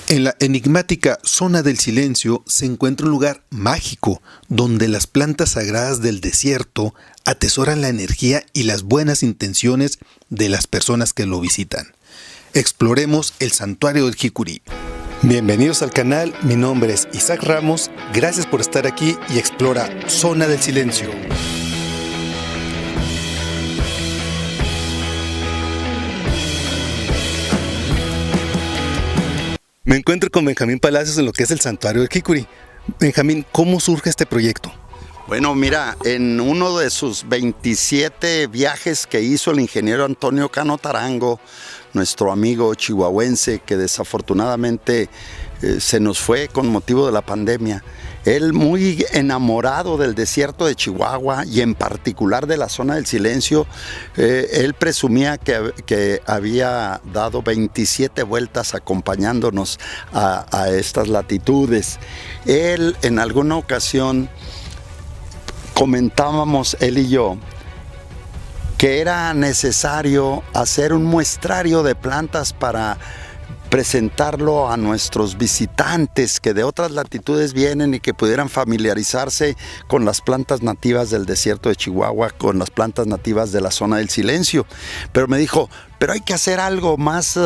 En la enigmática zona del silencio se encuentra un lugar mágico donde las plantas sagradas del desierto atesoran la energía y las buenas intenciones de las personas que lo visitan. Exploremos el santuario del Jicurí. Bienvenidos al canal, mi nombre es Isaac Ramos, gracias por estar aquí y explora Zona del Silencio. Me encuentro con Benjamín Palacios en lo que es el santuario del Jicurí. Benjamín, ¿cómo surge este proyecto? Bueno, mira, en uno de sus 27 viajes que hizo el ingeniero Antonio Cano Tarango, nuestro amigo chihuahuense que desafortunadamente se nos fue con motivo de la pandemia, él muy enamorado del desierto de Chihuahua y en particular de la zona del silencio, él presumía que había dado 27 vueltas acompañándonos a estas latitudes. Él en alguna ocasión comentábamos, él y yo, que era necesario hacer un muestrario de plantas para presentarlo a nuestros visitantes que de otras latitudes vienen y que pudieran familiarizarse con las plantas nativas del desierto de Chihuahua, con las plantas nativas de la zona del silencio. Pero me dijo, pero hay que hacer algo más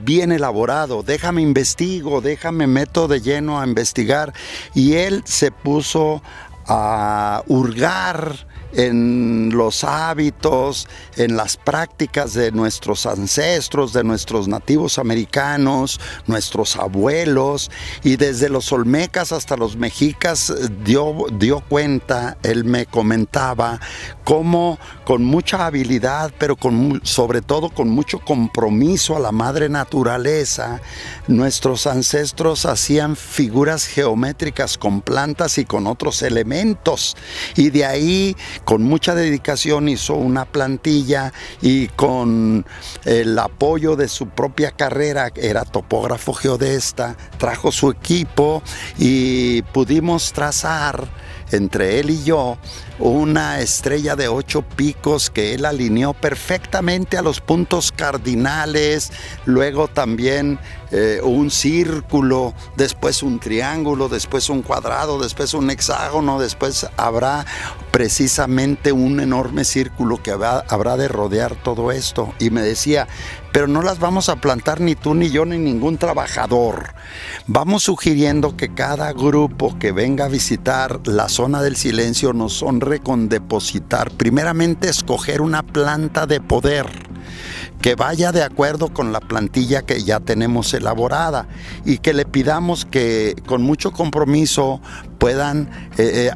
bien elaborado, déjame investigo, déjame meto de lleno a investigar. Y él se puso a hurgar en los hábitos, en las prácticas de nuestros ancestros, de nuestros nativos americanos, nuestros abuelos, y desde los olmecas hasta los mexicas dio cuenta, él me comentaba, cómo con mucha habilidad, pero sobre todo con mucho compromiso a la madre naturaleza, nuestros ancestros hacían figuras geométricas con plantas y con otros elementos, y de ahí con mucha dedicación hizo una plantilla y con el apoyo de su propia carrera, era topógrafo geodesta, trajo su equipo y pudimos trazar entre él y yo una estrella de 8 picos que él alineó perfectamente a los puntos cardinales, luego también un círculo, después un triángulo, después un cuadrado, después un hexágono, después habrá precisamente un enorme círculo que habrá de rodear todo esto. Y me decía, pero no las vamos a plantar ni tú ni yo ni ningún trabajador. Vamos sugiriendo que cada grupo que venga a visitar la zona del silencio nos honre con depositar, primeramente escoger una planta de poder que vaya de acuerdo con la plantilla que ya tenemos elaborada y que le pidamos que con mucho compromiso puedan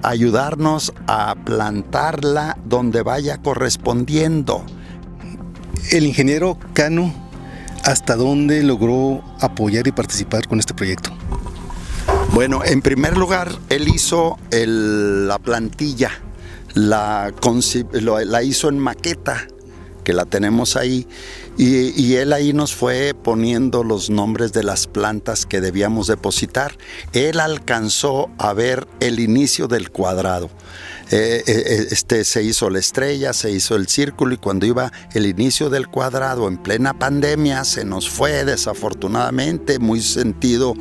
ayudarnos a plantarla donde vaya correspondiendo. El ingeniero Cano, ¿hasta dónde logró apoyar y participar con este proyecto? Bueno, en primer lugar, él hizo la plantilla, la hizo en maqueta, que la tenemos ahí, y él ahí nos fue poniendo los nombres de las plantas que debíamos depositar. Él alcanzó a ver el inicio del cuadrado. Se hizo la estrella, se hizo el círculo, y cuando iba el inicio del cuadrado en plena pandemia se nos fue desafortunadamente, muy sentida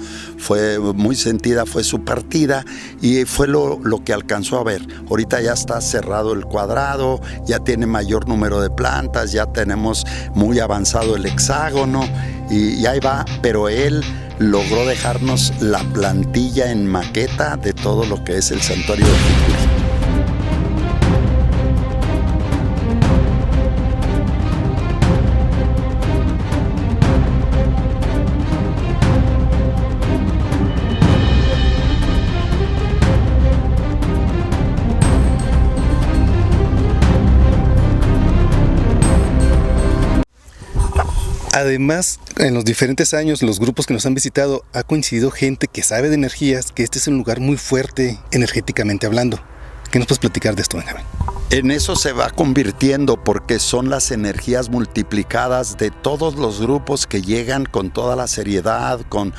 fue su partida, y fue lo que alcanzó a ver. Ahorita ya está cerrado el cuadrado, ya tiene mayor número de plantas, ya tenemos muy avanzado el hexágono y ahí va, pero él logró dejarnos la plantilla en maqueta de todo lo que es el santuario del Jicurí. Además, en los diferentes años, los grupos que nos han visitado, ha coincidido gente que sabe de energías, que este es un lugar muy fuerte energéticamente hablando. ¿Qué nos puedes platicar de esto, Benjamín? En eso se va convirtiendo porque son las energías multiplicadas de todos los grupos que llegan con toda la seriedad, con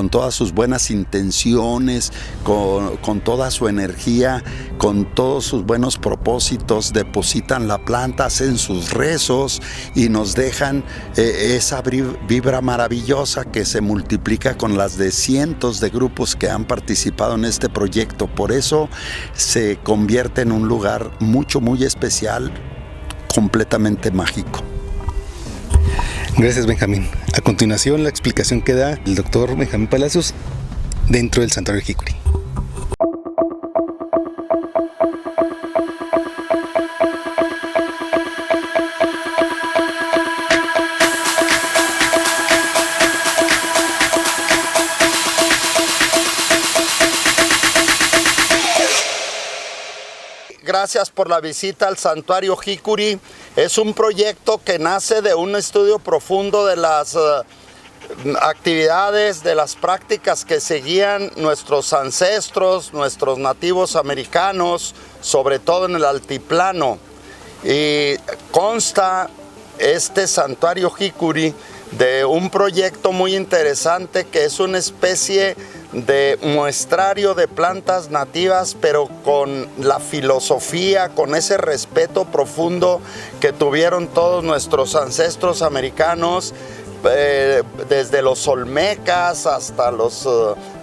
todas sus buenas intenciones, con toda su energía, con todos sus buenos propósitos, depositan la planta, hacen sus rezos y nos dejan esa vibra maravillosa que se multiplica con las de cientos de grupos que han participado en este proyecto. Por eso se convierte en un lugar muy especial, completamente mágico. Gracias, Benjamín. A continuación, la explicación que da el doctor Benjamín Palacios dentro del santuario Jicuri. Gracias por la visita al santuario Jicuri. Es un proyecto que nace de un estudio profundo de las actividades, de las prácticas que seguían nuestros ancestros, nuestros nativos americanos, sobre todo en el altiplano. Y consta este santuario Jicuri de un proyecto muy interesante que es una especie de muestrario de plantas nativas, pero con la filosofía, con ese respeto profundo que tuvieron todos nuestros ancestros americanos, desde los olmecas hasta los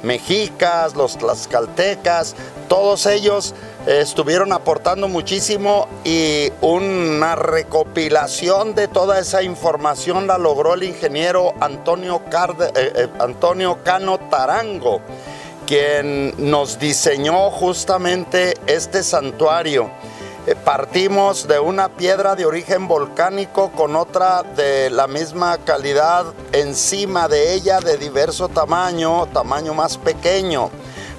mexicas, los tlaxcaltecas. Todos ellos estuvieron aportando muchísimo y una recopilación de toda esa información la logró el ingeniero Antonio Cano Tarango, quien nos diseñó justamente este santuario. Partimos de una piedra de origen volcánico con otra de la misma calidad encima de ella, de diverso tamaño más pequeño.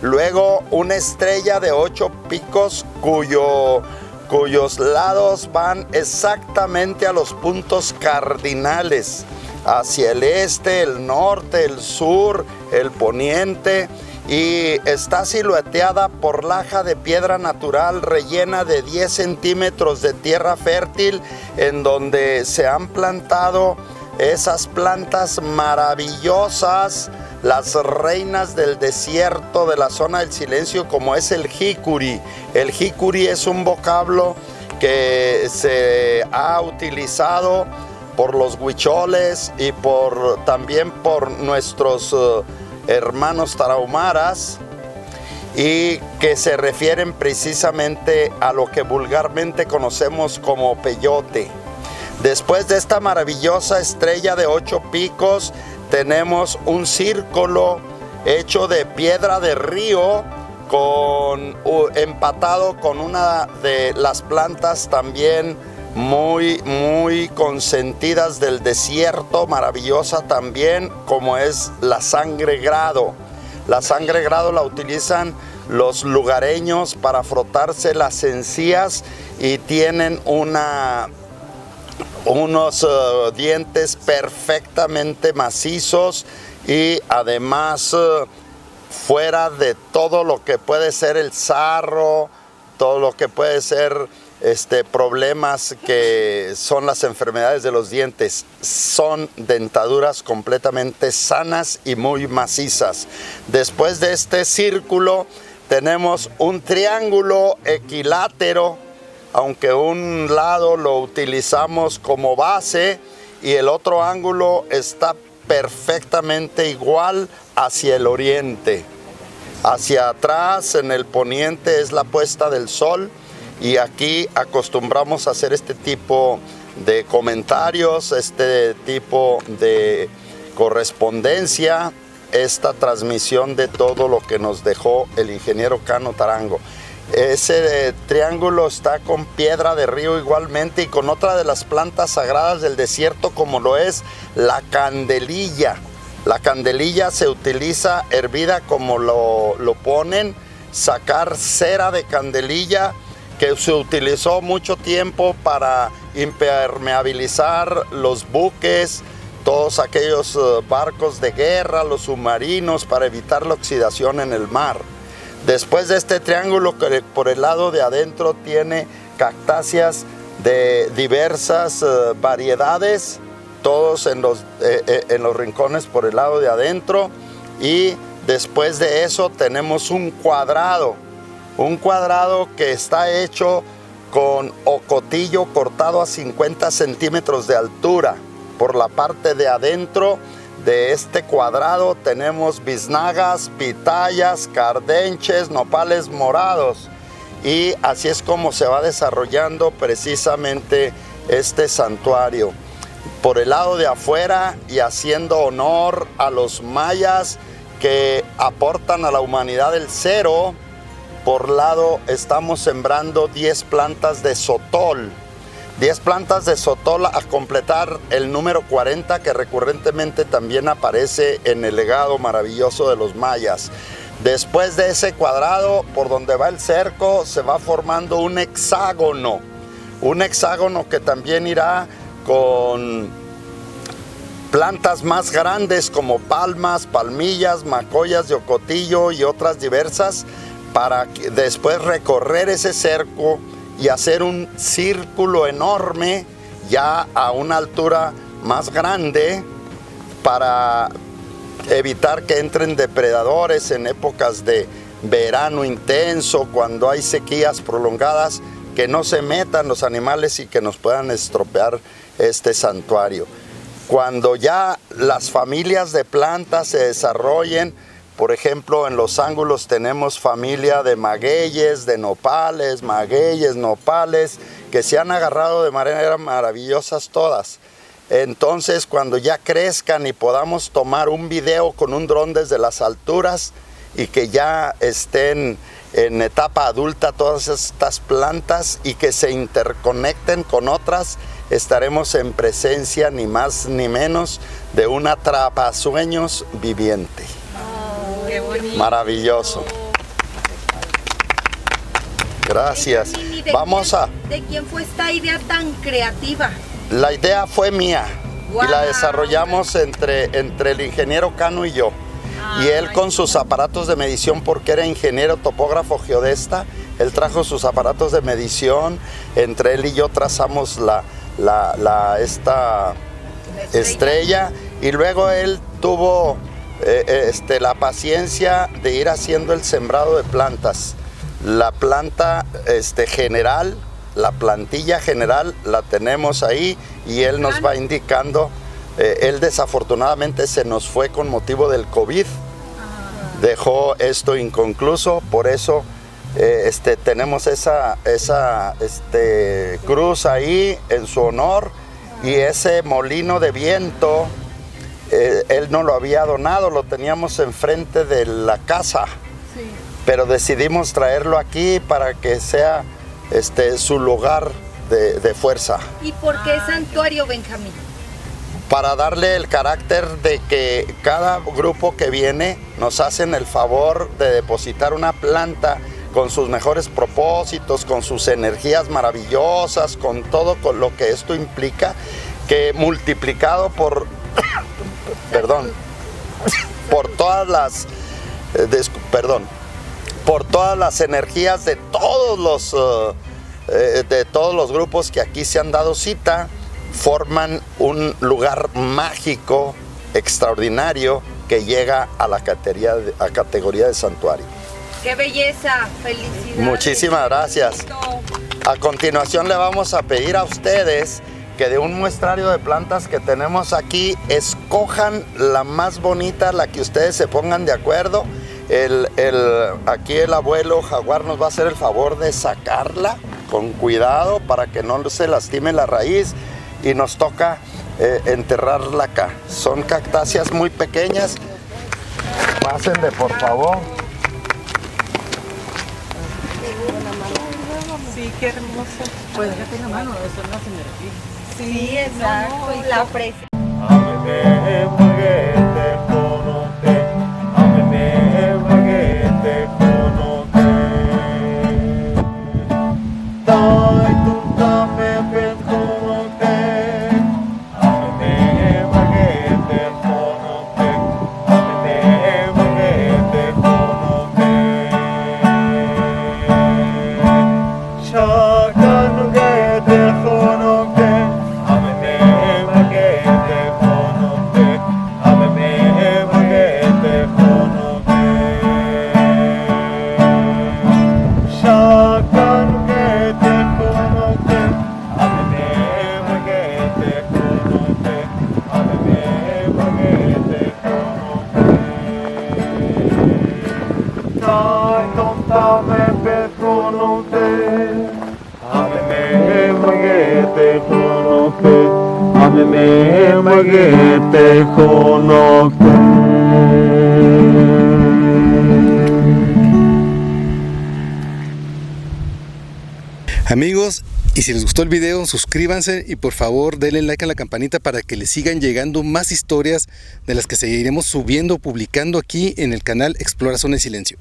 Luego una estrella de 8 picos cuyos lados van exactamente a los puntos cardinales, hacia el este, el norte, el sur, el poniente, y está silueteada por laja de piedra natural rellena de 10 centímetros de tierra fértil, en donde se han plantado esas plantas maravillosas, las reinas del desierto de la zona del silencio, como es el jicuri. El jicuri es un vocablo que se ha utilizado por los huicholes y también por nuestros hermanos tarahumaras, y que se refieren precisamente a lo que vulgarmente conocemos como peyote. Después de esta maravillosa estrella de 8 picos, tenemos un círculo hecho de piedra de río, empatado con una de las plantas también muy consentidas del desierto, maravillosa también, como es la sangre grado. La sangre grado la utilizan los lugareños para frotarse las encías y tienen unos dientes perfectamente macizos, y además fuera de todo lo que puede ser el sarro, todo lo que puede ser problemas que son las enfermedades de los dientes, son dentaduras completamente sanas y muy macizas. Después de este círculo tenemos un triángulo equilátero, aunque un lado lo utilizamos como base y el otro ángulo está perfectamente igual hacia el oriente. Hacia atrás, en el poniente, es la puesta del sol, y aquí acostumbramos a hacer este tipo de comentarios, este tipo de correspondencia, esta transmisión de todo lo que nos dejó el ingeniero Cano Tarango. Ese triángulo está con piedra de río igualmente, y con otra de las plantas sagradas del desierto, como lo es la candelilla. La candelilla se utiliza hervida como lo ponen, sacar cera de candelilla, que se utilizó mucho tiempo para impermeabilizar los buques, todos aquellos barcos de guerra, los submarinos, para evitar la oxidación en el mar. Después de este triángulo, que por el lado de adentro tiene cactáceas de diversas variedades, todos en los rincones por el lado de adentro. Y después de eso tenemos un cuadrado que está hecho con ocotillo cortado a 50 centímetros de altura. Por la parte de adentro de este cuadrado tenemos biznagas, pitayas, cardenches, nopales morados. Y así es como se va desarrollando precisamente este santuario. Por el lado de afuera, y haciendo honor a los mayas que aportan a la humanidad el cero, por lado estamos sembrando 10 plantas de sotol. 10 plantas de sotol a completar el número 40, que recurrentemente también aparece en el legado maravilloso de los mayas. Después de ese cuadrado, por donde va el cerco, se va formando un hexágono que también irá con plantas más grandes como palmas, palmillas, macoyas de ocotillo y otras diversas, para después recorrer ese cerco y hacer un círculo enorme ya a una altura más grande, para evitar que entren depredadores en épocas de verano intenso, cuando hay sequías prolongadas, que no se metan los animales y que nos puedan estropear este santuario. Cuando ya las familias de plantas se desarrollen, por ejemplo, en los ángulos tenemos familia de magueyes, de nopales, magueyes, nopales, que se han agarrado de manera maravillosas todas. Entonces, cuando ya crezcan y podamos tomar un video con un dron desde las alturas y que ya estén en etapa adulta todas estas plantas y que se interconecten con otras, estaremos en presencia ni más ni menos de un atrapasueños viviente. Oh, qué bonito. Maravilloso. Gracias. ¿De quién fue esta idea tan creativa? La idea fue mía. Wow. Y la desarrollamos entre el ingeniero Cano y yo. Y él con sus aparatos de medición, porque era ingeniero topógrafo geodesta, él trajo sus aparatos de medición, entre él y yo trazamos esta estrella, y luego él tuvo la paciencia de ir haciendo el sembrado de plantas. La planta general, la plantilla general la tenemos ahí, y él nos va indicando. Él desafortunadamente se nos fue con motivo del COVID, dejó esto inconcluso, por eso tenemos esa cruz ahí en su honor, y ese molino de viento, él no lo había donado, lo teníamos enfrente de la casa, sí, pero decidimos traerlo aquí para que sea su lugar de fuerza. ¿Y por qué santuario, Benjamín? Para darle el carácter de que cada grupo que viene nos hacen el favor de depositar una planta con sus mejores propósitos, con sus energías maravillosas, con todo con lo que esto implica, que multiplicado por por todas las energías de todos los grupos que aquí se han dado cita, forman un lugar mágico, extraordinario, que llega a la categoría de santuario. ¡Qué belleza! ¡Felicidades! Muchísimas gracias. A continuación le vamos a pedir a ustedes que de un muestrario de plantas que tenemos aquí, escojan la más bonita, la que ustedes se pongan de acuerdo. Aquí el abuelo Jaguar nos va a hacer el favor de sacarla con cuidado para que no se lastime la raíz, y nos toca enterrarla acá. Son cactáceas muy pequeñas. Pásenle, por favor. Sí, qué hermoso. Pues déjate en la mano, son las energías. Sí, exacto. Y la presencia. Amigos, y si les gustó el video, suscríbanse y por favor denle like a la campanita para que les sigan llegando más historias de las que seguiremos subiendo o publicando aquí en el canal Explora Zona del Silencio.